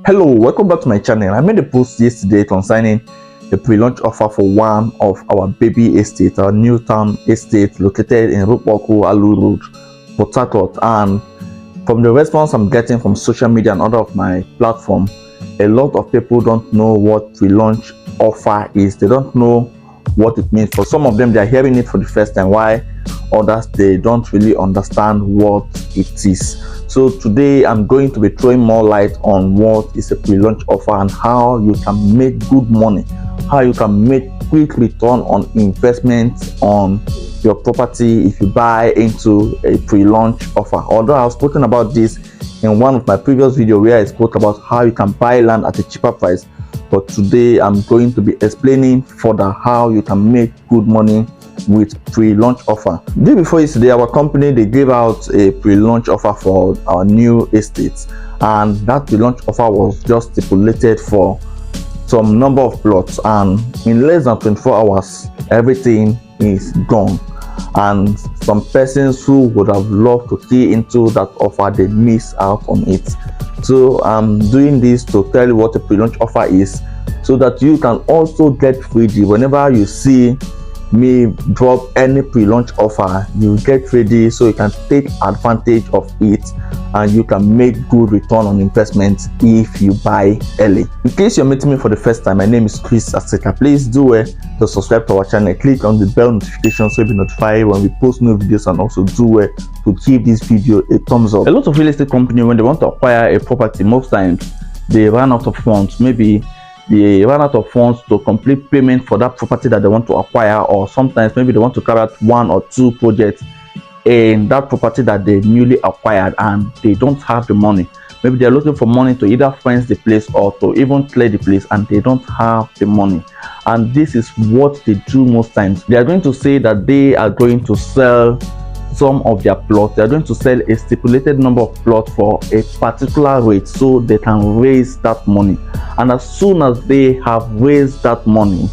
Hello, welcome back to my channel. I made a post yesterday concerning the pre-launch offer for one of our baby estate, our new town estate located in Port Harcourt, Port Harcourt. And from the response I'm getting from social media and other of my platform, a lot of people don't know what pre-launch offer is. They don't know what it means. For some of them, they are hearing it for the first time, while others, they don't really understand what it is. So today I'm going to be throwing more light on what is a pre-launch offer and how you can make good money, how you can make quick return on investment on your property if you buy into a pre-launch offer. Although I've spoken about this in one of my previous videos where I spoke about how you can buy land at a cheaper price, but today I'm going to be explaining further how you can make good money with pre-launch offer. Day before yesterday, our company, they gave out a pre-launch offer for our new estates, and that pre-launch offer was just stipulated for some number of plots, and in less than 24 hours everything is gone. And some persons who would have loved to key into that offer, they miss out on it. So I'm doing this to tell you what a pre-launch offer is, so that you can also get ready whenever you see me drop any pre-launch offer. You get ready so you can take advantage of it and you can make good return on investment if you buy early. In case you're meeting me for the first time, my name is Kristas. Please do to subscribe to our channel. Click on the bell notification so you'll be notified when we post new videos, and also do to give this video a thumbs up. A lot of real estate companies, when they want to acquire a property, most times they run out of funds. Maybe they run out of funds to complete payment for that property that they want to acquire, or sometimes maybe they want to carry out one or two projects in that property that they newly acquired and they don't have the money. Maybe they're looking for money to either fence the place or to even clear the place, and they don't have the money. And this is what they do most times. They are going to say that they are going to sell some of their plots. They are going to sell a stipulated number of plots for a particular rate so they can raise that money. And as soon as they have raised that money,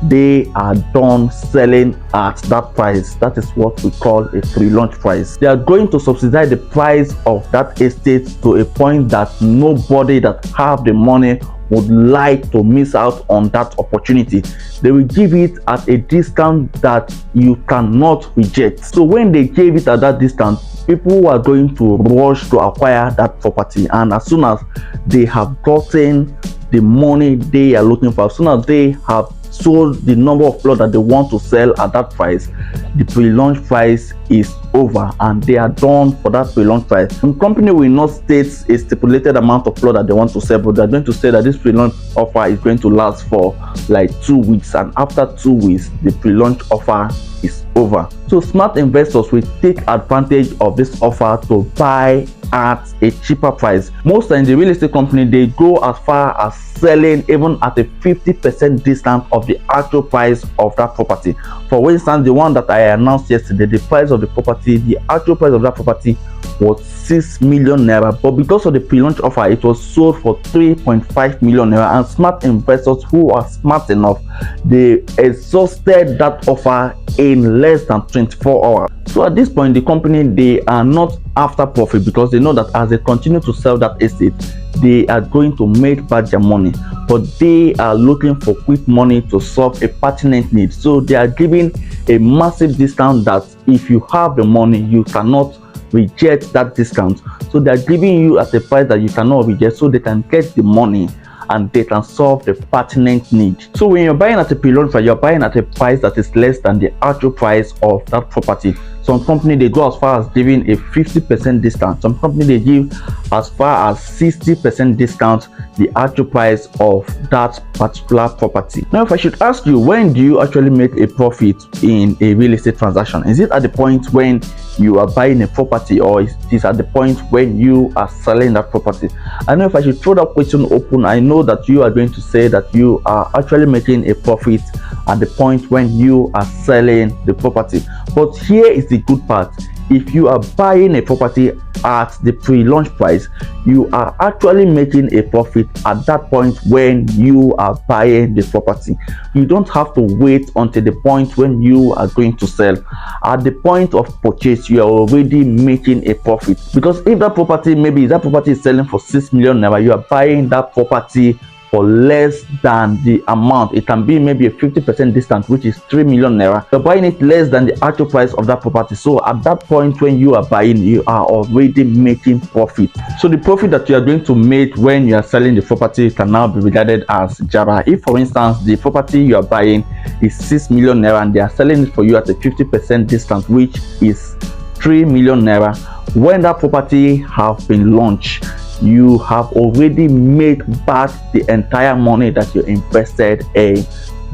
they are done selling at that price. That is what we call a pre-launch price. They are going to subsidize the price of that estate to a point that nobody that have the money would like to miss out on that opportunity. They will give it at a discount that you cannot reject. So when they gave it at that discount, people are going to rush to acquire that property, and as soon as they have gotten the money they are looking for, as soon as they have sold the number of plots that they want to sell at that price, the pre-launch price is over and they are done for that pre-launch price. The company will not state a stipulated amount of plot that they want to sell, but they're going to say that this pre-launch offer is going to last for like 2 weeks, and after 2 weeks the pre-launch offer is over. So smart investors will take advantage of this offer to buy at a cheaper price. Most times the real estate company, they go as far as selling even at a 50% discount of the actual price of that property. For instance, the one that I announced yesterday, the price of the property, the actual price of that property was 6 million naira, but because of the pre-launch offer, it was sold for 3.5 million naira. And smart investors who are smart enough, they exhausted that offer in less than 24 hours. So at this point, the company, they are not after profit, because they know that as they continue to sell that estate, they are going to make back their money, but they are looking for quick money to solve a pertinent need. So they are giving a massive discount that if you have the money, you cannot reject that discount. So they are giving you at a price that you cannot reject, so they can get the money and they can solve the pertinent need. So when you're buying at a pre-launch price, you're buying at a price that is less than the actual price of that property. Some company, they go as far as giving a 50% discount. Some company, they give as far as 60% discount the actual price of that particular property. Now, if I should ask you, when do you actually make a profit in a real estate transaction? Is it at the point when you are buying a property, or is it at the point when you are selling that property? I know if I should throw that question open, I know that you are going to say that you are actually making a profit at the point when you are selling the property. But here is the good part. if you are buying a property at the pre-launch price, you are actually making a profit at that point when you are buying the property. You don't have to wait until the point when you are going to sell. At the point of purchase, you are already making a profit, because if that property, maybe that property is selling for 6 million naira, you are buying that property for less than the amount. It can be maybe a 50% discount, which is 3 million naira. You're buying it less than the actual price of that property. So at that point when you are buying, you are already making profit. So the profit that you are going to make when you are selling the property can now be regarded as jara. If for instance the property you are buying is 6 million naira and they are selling it for you at a 50% discount, which is 3 million naira, when that property have been launched, you have already made back the entire money that you invested in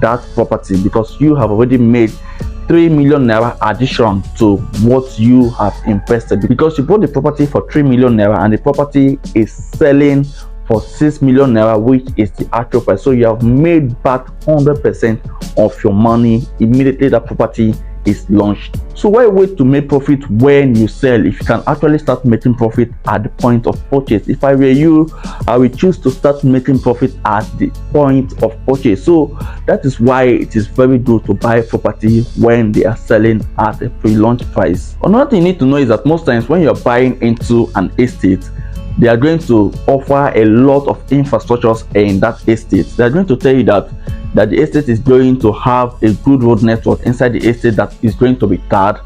that property, because you have already made 3 million naira addition to what you have invested, because you bought the property for 3 million naira and the property is selling for 6 million naira, which is the actual price. So you have made back 100% of your money immediately that property is launched. So why wait to make profit when you sell if you can actually start making profit at the point of purchase? If I were you, I would choose to start making profit at the point of purchase. So that is why it is very good to buy property when they are selling at a pre-launch price. Another thing you need to know is that most times when you're buying into an estate, they are going to offer a lot of infrastructures in that estate. They are going to tell you that the estate is going to have a good road network inside the estate that is going to be tarred.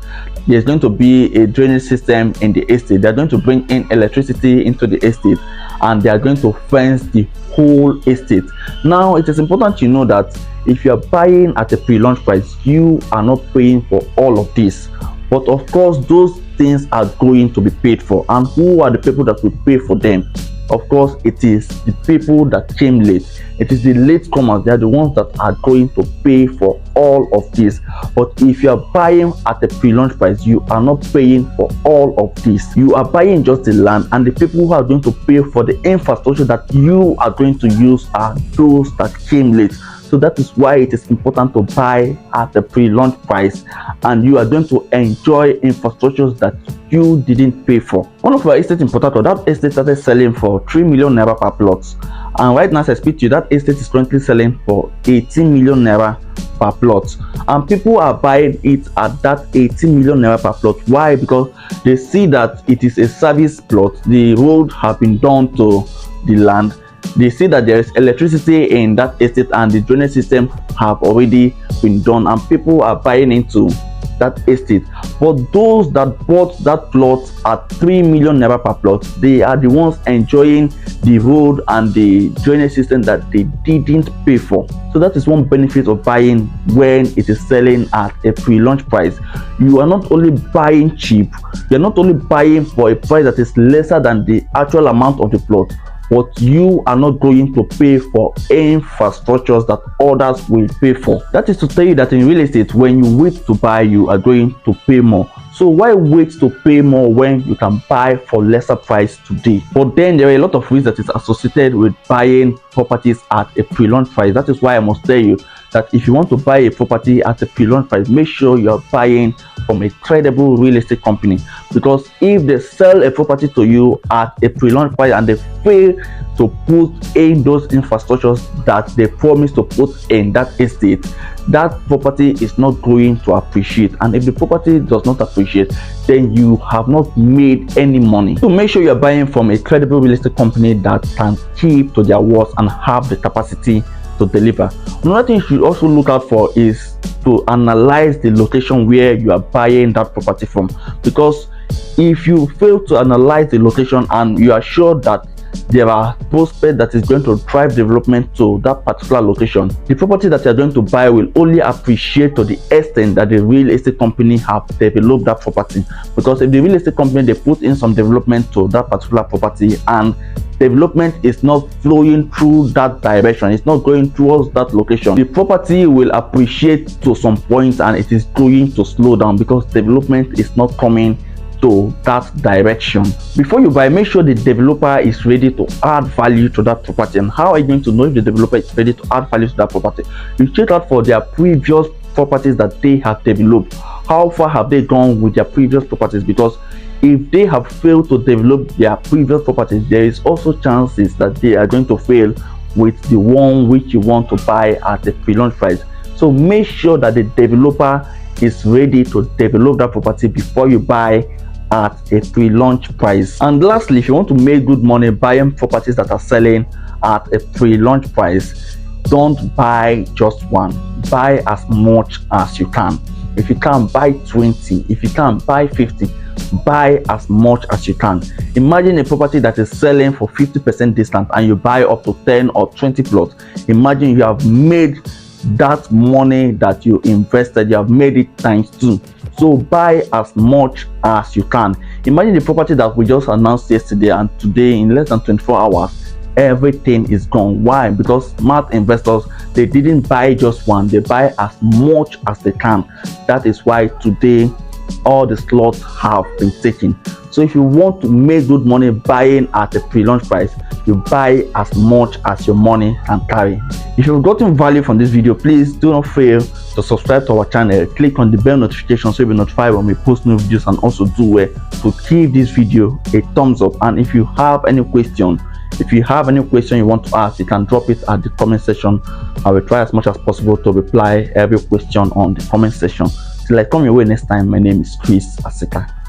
There's going to be a drainage system in the estate. They're going to bring in electricity into the estate, and they are going to fence the whole estate. Now it is important to know that if you are buying at a pre-launch price, you are not paying for all of this, but of course those things are going to be paid for. And who are the people that will pay for them? Of course, it is the people that came late. It is the latecomers. They are the ones that are going to pay for all of this. But if you are buying at a pre-launch price, you are not paying for all of this. You are buying just the land, and the people who are going to pay for the infrastructure that you are going to use are those that came late. So that is why it is important to buy at the pre-launch price, and you are going to enjoy infrastructures that you didn't pay for. One of our estates in Portharcourt, that estate started selling for 3 million naira per plot, and right now as I speak to you, that estate is currently selling for 18 million naira per plot, and people are buying it at that 18 million naira per plot. Why? Because they see that it is a service plot. The road have been done to the land. They see that there is electricity in that estate and the drainage system have already been done, and people are buying into that estate. But those that bought that plot at 3 million naira per plot, they are the ones enjoying the road and the drainage system that they didn't pay for. So that is one benefit of buying when it is selling at a pre-launch price. You are not only buying cheap, you are not only buying for a price that is lesser than the actual amount of the plot, but you are not going to pay for infrastructures that others will pay for. That is to tell you that in real estate, when you wait to buy, you are going to pay more. So why wait to pay more when you can buy for lesser price today? But then there are a lot of risks that is associated with buying properties at a pre-launch price. That is why I must tell you that if you want to buy a property at a pre-launch price, make sure you are buying from a credible real estate company. Because if they sell a property to you at a pre-launch price and they fail to put in those infrastructures that they promised to put in that estate, that property is not going to appreciate. And if the property does not appreciate, then you have not made any money. So make sure you're buying from a credible real estate company that can keep to their words and have the capacity to deliver. Another thing you should also look out for is to analyze the location where you are buying that property from, because if you fail to analyze the location and you are sure that there are prospects that is going to drive development to that particular location, the property that you are going to buy will only appreciate to the extent that the real estate company have developed that property. Because if the real estate company, they put in some development to that particular property and development is not flowing through that direction, it's not going towards that location, the property will appreciate to some point and it is going to slow down because development is not coming to that direction. Before you buy, make sure the developer is ready to add value to that property. And how are you going to know if the developer is ready to add value to that property? You check out for their previous properties that they have developed. How far have they gone with their previous properties? Because if they have failed to develop their previous properties, there is also chances that they are going to fail with the one which you want to buy at a pre-launch price. So make sure that the developer is ready to develop that property before you buy at a pre-launch price. And lastly, if you want to make good money buying properties that are selling at a pre-launch price, don't buy just one. Buy as much as you can. If you can, buy 20. If you can, buy 50. Buy as much as you can. Imagine a property that is selling for 50% discount and you buy up to 10 or 20 plots. Imagine you have made that money that you invested, you have made it times 2. So buy as much as you can. Imagine the property that we just announced yesterday, and today in less than 24 hours everything is gone. Why? Because smart investors, they didn't buy just one, they buy as much as they can. That is why today all the slots have been taken. So if you want to make good money buying at a pre-launch price, you buy as much as your money can carry. If you've gotten value from this video, please do not fail to subscribe to our channel. Click on the bell notification so you'll be notified when we post new videos, and also do well to give this video a thumbs up. And if you have any question, you want to ask, you can drop it at the comment section. I will try as much as possible to reply every question on the comment section. Till I come your way next time, my name is Kristas Properties.